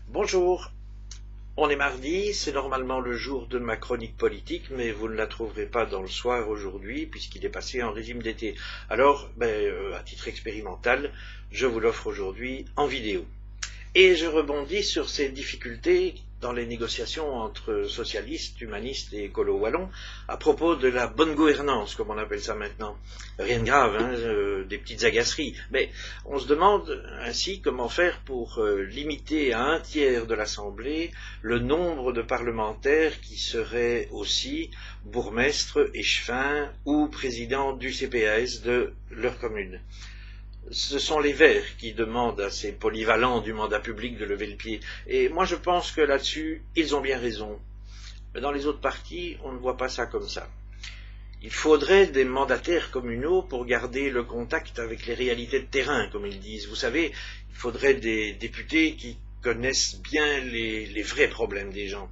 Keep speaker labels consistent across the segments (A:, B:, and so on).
A: Bonjour, on est mardi, c'est normalement le jour de ma chronique politique, mais vous ne la trouverez pas dans le soir aujourd'hui, puisqu'il est passé en régime d'été. Alors, à titre expérimental, je vous l'offre aujourd'hui en vidéo. Et je rebondis sur ces difficultés dans les négociations entre socialistes, humanistes et écolos wallons à propos de la bonne gouvernance, comme on appelle ça maintenant. Rien de grave, des petites agaceries. Mais on se demande ainsi comment faire pour limiter à 1/3 de l'Assemblée le nombre de parlementaires qui seraient aussi bourgmestres, échevins ou présidents du CPAS de leur commune. Ce sont les Verts qui demandent à ces polyvalents du mandat public de lever le pied. Et moi je pense que là-dessus, ils ont bien raison. Mais dans les autres partis, on ne voit pas ça comme ça. Il faudrait des mandataires communaux pour garder le contact avec les réalités de terrain, comme ils disent. Vous savez, il faudrait des députés qui connaissent bien les vrais problèmes des gens.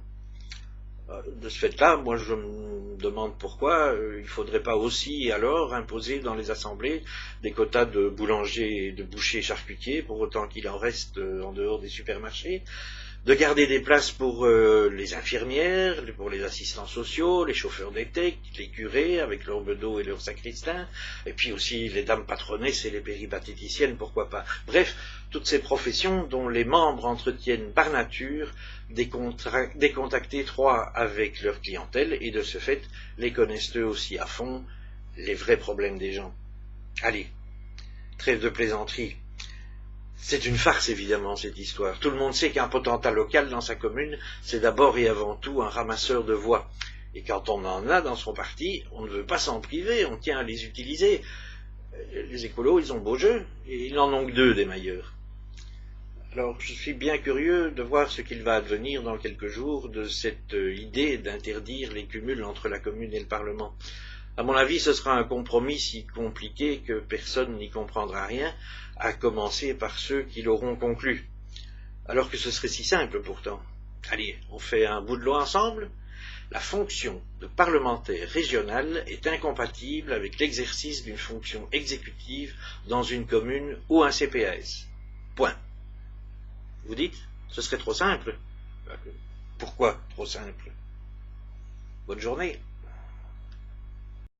A: De ce fait-là, moi je me demande pourquoi il ne faudrait pas aussi alors imposer dans les assemblées des quotas de boulangers et de bouchers charcutiers, pour autant qu'il en reste en dehors des supermarchés, de garder des places pour les infirmières, pour les assistants sociaux, les chauffeurs d'été, les curés avec leurs bedeaux et leurs sacristains, et puis aussi les dames patronesses et les péripatéticiennes, pourquoi pas. Bref, toutes ces professions dont les membres entretiennent par nature des contacts étroits avec leur clientèle, et de ce fait les connaissent eux aussi à fond, les vrais problèmes des gens. Allez, trêve de plaisanterie. C'est une farce, évidemment, cette histoire. Tout le monde sait qu'un potentat local dans sa commune, c'est d'abord et avant tout un ramasseur de voix. Et quand on en a dans son parti, on ne veut pas s'en priver, on tient à les utiliser. Les écolos, ils ont beau jeu, et ils n'en ont que 2 des meilleurs. Alors, je suis bien curieux de voir ce qu'il va advenir dans quelques jours de cette idée d'interdire les cumuls entre la commune et le Parlement. À mon avis, ce sera un compromis si compliqué que personne n'y comprendra rien, à commencer par ceux qui l'auront conclu. Alors que ce serait si simple pourtant. Allez, on fait un bout de loi ensemble? La fonction de parlementaire régional est incompatible avec l'exercice d'une fonction exécutive dans une commune ou un CPAS. Point. Vous dites, ce serait trop simple? Pourquoi trop simple? Bonne journée.